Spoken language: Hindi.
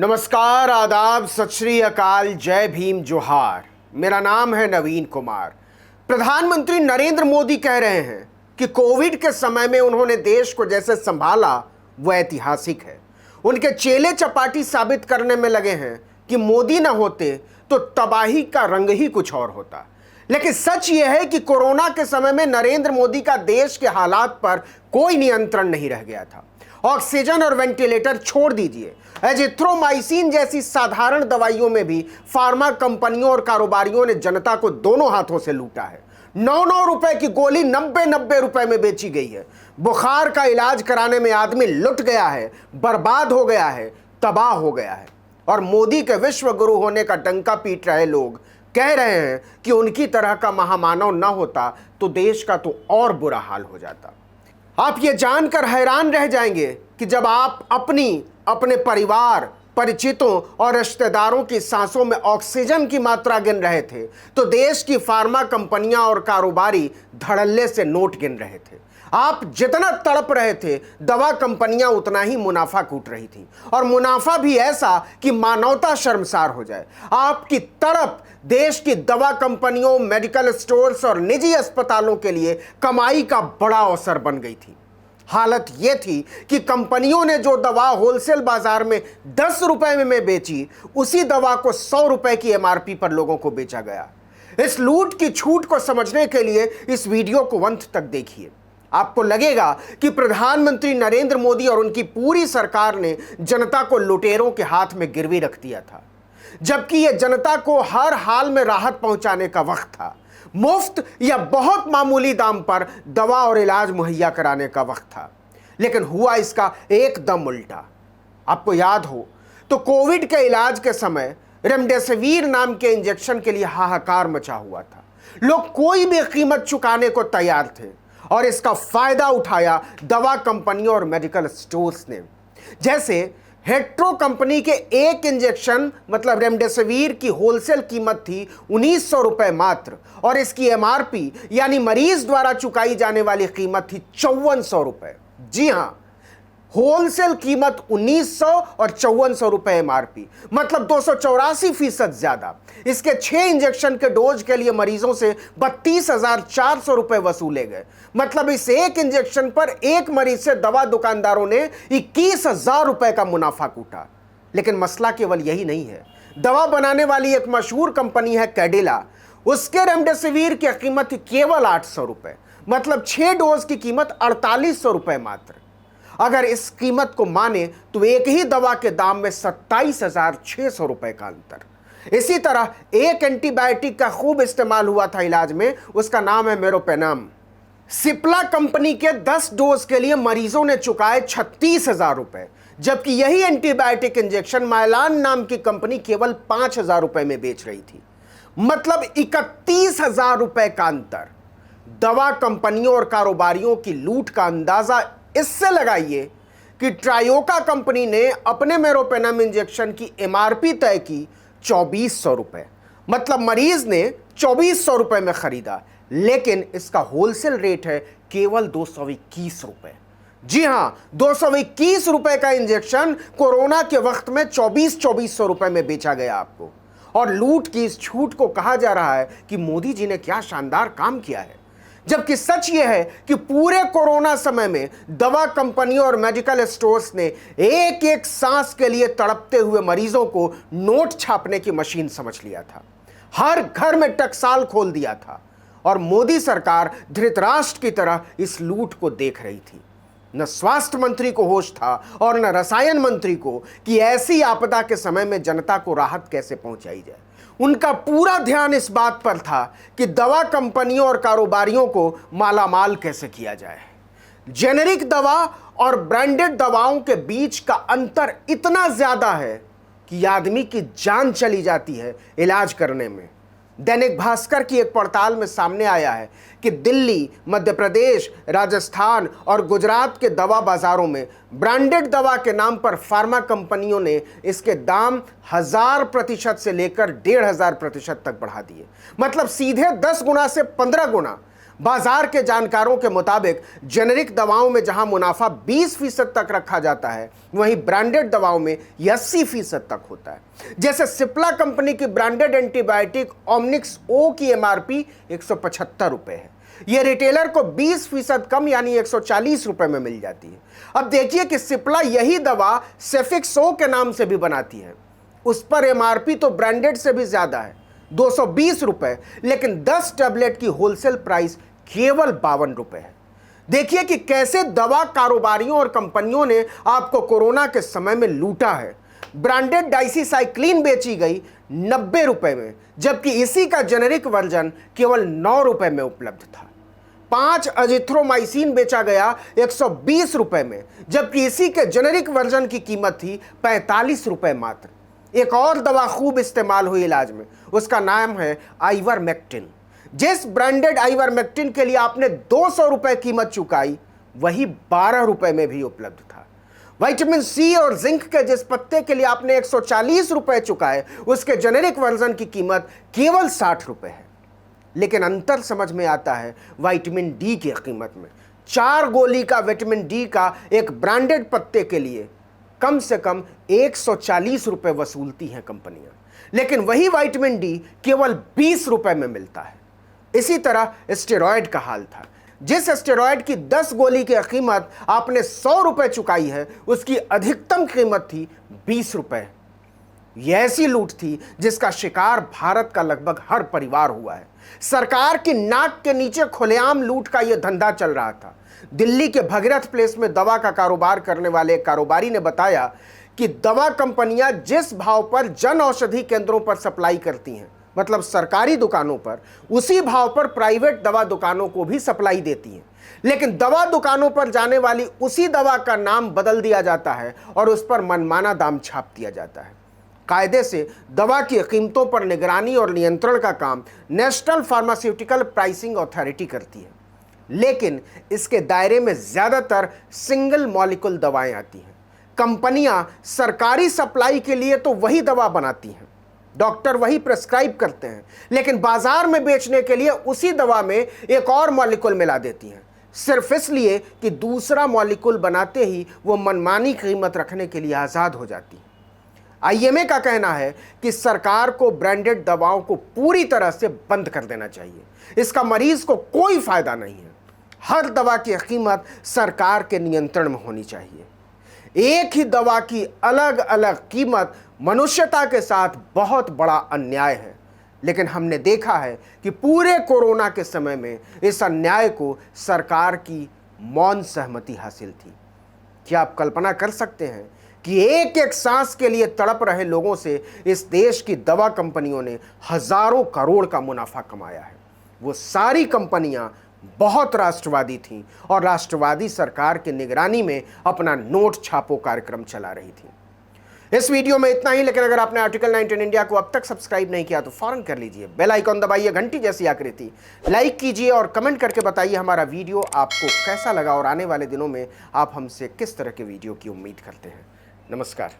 नमस्कार, आदाब, सत श्री अकाल, जय भीम, जोहार। मेरा नाम है नवीन कुमार। प्रधानमंत्री नरेंद्र मोदी कह रहे हैं कि कोविड के समय में उन्होंने देश को जैसे संभाला वह ऐतिहासिक है। उनके चेले चपाटी साबित करने में लगे हैं कि मोदी न होते तो तबाही का रंग ही कुछ और होता। लेकिन सच यह है कि कोरोना के समय में नरेंद्र मोदी का देश के हालात पर कोई नियंत्रण नहीं रह गया था। ऑक्सीजन और वेंटिलेटर छोड़ दीजिए, एजिथ्रोमाइसिन जैसी साधारण दवाइयों में भी फार्मा कंपनियों और कारोबारियों ने जनता को दोनों हाथों से लूटा है। 9-9 रुपए की गोली 90-90 रुपए में बेची गई है। बुखार का इलाज कराने में आदमी लुट गया है, बर्बाद हो गया है, तबाह हो गया है। और मोदी के विश्व गुरु होने का डंका पीट रहे लोग कह रहे हैं कि उनकी तरह का महामानव न होता तो देश का तो और बुरा हाल हो जाता। आप ये जानकर हैरान रह जाएंगे कि जब आप अपने परिवार, परिचितों और रिश्तेदारों की सांसों में ऑक्सीजन की मात्रा गिन रहे थे तो देश की फार्मा कंपनियां और कारोबारी धड़ल्ले से नोट गिन रहे थे। आप जितना तड़प रहे थे, दवा कंपनियां उतना ही मुनाफा कूट रही थी, और मुनाफा भी ऐसा कि मानवता शर्मसार हो जाए। आपकी तड़प देश की दवा कंपनियों, मेडिकल स्टोर्स और निजी अस्पतालों के लिए कमाई का बड़ा अवसर बन गई थी। हालत यह थी कि कंपनियों ने जो दवा होलसेल बाजार में 10 रुपए में बेची, उसी दवा को 100 रुपए की एमआरपी पर लोगों को बेचा गया। इस लूट की छूट को समझने के लिए इस वीडियो को अंत तक देखिए। आपको लगेगा कि प्रधानमंत्री नरेंद्र मोदी और उनकी पूरी सरकार ने जनता को लुटेरों के हाथ में गिरवी रख दिया था, जबकि यह जनता को हर हाल में राहत पहुंचाने का वक्त था। मुफ्त या बहुत मामूली दाम पर दवा और इलाज मुहैया कराने का वक्त था। लेकिन हुआ इसका एकदम उल्टा। आपको याद हो तो कोविड के इलाज के समय रेमडेसिविर नाम के इंजेक्शन के लिए हाहाकार मचा हुआ था। लोग कोई भी कीमत चुकाने को तैयार थे और इसका फायदा उठाया दवा कंपनियों और मेडिकल स्टोर्स ने। जैसे हेट्रो कंपनी के एक इंजेक्शन मतलब रेमडेसिविर की होलसेल कीमत थी 1900 रुपए मात्र, और इसकी एमआरपी यानी मरीज द्वारा चुकाई जाने वाली कीमत थी 5400 रुपए। जी हां, होलसेल कीमत 1900 और 5400 रुपए एमआरपी, मतलब 284% ज्यादा। इसके 6 इंजेक्शन के डोज के लिए मरीजों से 32,400 रुपए वसूले गए। मतलब इस एक इंजेक्शन पर एक मरीज से दवा दुकानदारों ने 21,000 रुपए का मुनाफा कूटा। लेकिन मसला केवल यही नहीं है। दवा बनाने वाली एक मशहूर कंपनी है कैडिला, उसके रेमडेसिविर की कीमत केवल 800 रुपए, मतलब 6 डोज की कीमत 4800 रुपए मात्र। अगर इस कीमत को माने तो एक ही दवा के दाम में 27,600 रुपए का अंतर। इसी तरह एक एंटीबायोटिक का खूब इस्तेमाल हुआ था इलाज में, उसका नाम है मेरोपेनम। सिप्ला कंपनी के 10 डोज के लिए मरीजों ने चुकाए 36,000 रुपए, जबकि यही एंटीबायोटिक इंजेक्शन माइलान नाम की कंपनी केवल 5,000 रुपए में बेच रही थी। मतलब 31,000 रुपए का अंतर। दवा कंपनियों और कारोबारियों की लूट का अंदाजा इससे लगाइए कि ट्रायोका कंपनी ने अपने मेरोपेनम इंजेक्शन की एमआरपी तय की 2400 रुपए, मतलब मरीज ने 2400 रुपए में खरीदा, लेकिन इसका होलसेल रेट है केवल 221 रुपए। जी हां, 221 रुपए का इंजेक्शन कोरोना के वक्त में 2400 रुपए में बेचा गया आपको। और लूट की इस छूट को कहा जा रहा है कि मोदी जी ने क्या शानदार काम किया है, जबकि सच यह है कि पूरे कोरोना समय में दवा कंपनियों और मेडिकल स्टोर्स ने एक एक सांस के लिए तड़पते हुए मरीजों को नोट छापने की मशीन समझ लिया था। हर घर में टकसाल खोल दिया था, और मोदी सरकार धृतराष्ट्र की तरह इस लूट को देख रही थी। न स्वास्थ्य मंत्री को होश था और न रसायन मंत्री को कि ऐसी आपदा के समय में जनता को राहत कैसे पहुंचाई जाए। उनका पूरा ध्यान इस बात पर था कि दवा कंपनियों और कारोबारियों को मालामाल कैसे किया जाए। जेनेरिक दवा और ब्रांडेड दवाओं के बीच का अंतर इतना ज्यादा है कि आदमी की जान चली जाती है इलाज करने में। दैनिक भास्कर की एक पड़ताल में सामने आया है कि दिल्ली, मध्य प्रदेश, राजस्थान और गुजरात के दवा बाजारों में ब्रांडेड दवा के नाम पर फार्मा कंपनियों ने इसके दाम 1000% से लेकर 1500% तक बढ़ा दिए। मतलब सीधे 10 गुना से 15 गुना। बाजार के जानकारों के मुताबिक जेनेरिक दवाओं में जहां मुनाफा 20% तक रखा जाता है, वहीं ब्रांडेड दवाओं में 80% तक होता है। जैसे सिप्ला कंपनी की ब्रांडेड एंटीबायोटिक ओमनिक्स ओ की एमआरपी 175 रुपए है, यह रिटेलर को 20% कम यानी 140 रुपए में मिल जाती है। अब देखिए कि सिप्ला यही दवा सेफिक्स ओ के नाम से भी बनाती है, उस पर एमआरपी तो ब्रांडेड से भी ज्यादा है 220 रुपए, लेकिन 10 टैबलेट की होलसेल प्राइस केवल 52 रुपए है। देखिए कि कैसे दवा कारोबारियों और कंपनियों ने आपको कोरोना के समय में लूटा है। ब्रांडेड डाइसीसाइक्लिन बेची गई 90 रुपए में, जबकि इसी का जेनेरिक वर्जन केवल 9 रुपए में उपलब्ध था। 5 अजिथ्रोमाइसिन बेचा गया 120 रुपए में, जबकि इसी के जेनेरिक वर्जन की कीमत थी 45 रुपए मात्र। एक और दवा खूब इस्तेमाल हुई इलाज में, उसका नाम है आइवरमेक्टिन। जिस ब्रांडेड आइवरमेक्टिन के लिए आपने 200 रुपए कीमत चुकाई, वही 12 रुपए में भी उपलब्ध था। विटामिन सी और जिंक के जिस पत्ते के लिए आपने 140 रुपए चुकाए, उसके जेनेरिक वर्जन की कीमत केवल 60 रुपए है। लेकिन अंतर समझ में आता है विटामिन डी की कीमत में। 4 गोली का विटामिन डी का एक ब्रांडेड पत्ते के लिए कम से कम 140 रुपए वसूलती हैं कंपनियां, लेकिन वही विटामिन डी केवल 20 रुपए में मिलता है। इसी तरह स्टेरॉयड का हाल था। जिस स्टेरॉयड की 10 गोली की कीमत आपने 100 रुपए चुकाई है, उसकी अधिकतम कीमत थी 20 रुपए। यह ऐसी लूट थी जिसका शिकार भारत का लगभग हर परिवार हुआ है। सरकार की नाक के नीचे खुलेआम लूट का यह धंधा चल रहा था। दिल्ली के भगीरथ प्लेस में दवा का कारोबार करने वाले एक कारोबारी ने बताया कि दवा कंपनियां जिस भाव पर जन औषधि केंद्रों पर सप्लाई करती हैं, मतलब सरकारी दुकानों पर, उसी भाव पर प्राइवेट दवा दुकानों को भी सप्लाई देती हैं। लेकिन दवा दुकानों पर जाने वाली उसी दवा का नाम बदल दिया जाता है और उस पर मनमाना दाम छाप दिया जाता है। कायदे से दवा की कीमतों पर निगरानी और नियंत्रण का काम नेशनल फार्मास्यूटिकल प्राइसिंग अथॉरिटी करती है, लेकिन इसके दायरे में ज्यादातर सिंगल मॉलिक्यूल दवाएं आती हैं। कंपनियां सरकारी सप्लाई के लिए तो वही दवा बनाती हैं, डॉक्टर वही प्रेस्क्राइब करते हैं, लेकिन बाजार में बेचने के लिए उसी दवा में एक और मॉलिक्यूल मिला देती हैं, सिर्फ इसलिए कि दूसरा मॉलिक्यूल बनाते ही वो मनमानी कीमत रखने के लिए आज़ाद हो जाती है। आईएमए का कहना है कि सरकार को ब्रांडेड दवाओं को पूरी तरह से बंद कर देना चाहिए। इसका मरीज को कोई फायदा नहीं है। हर दवा की कीमत सरकार के नियंत्रण में होनी चाहिए। एक ही दवा की अलग अलग कीमत मनुष्यता के साथ बहुत बड़ा अन्याय है, लेकिन हमने देखा है कि पूरे कोरोना के समय में इस अन्याय को सरकार की मौन सहमति हासिल थी। क्या आप कल्पना कर सकते हैं कि एक एक सांस के लिए तड़प रहे लोगों से इस देश की दवा कंपनियों ने हजारों करोड़ का मुनाफा कमाया है। वो सारी कंपनियां बहुत राष्ट्रवादी थीं और राष्ट्रवादी सरकार की निगरानी में अपना नोट छापो कार्यक्रम चला रही थी। इस वीडियो में इतना ही, लेकिन अगर आपने आर्टिकल 9 इंडिया को अब तक सब्सक्राइब नहीं किया तो फौरन कर लीजिए। बेल आइकॉन दबाइए, घंटी जैसी आकृति लाइक कीजिए और कमेंट करके बताइए हमारा वीडियो आपको कैसा लगा और आने वाले दिनों में आप हमसे किस तरह के वीडियो की उम्मीद करते हैं। नमस्कार।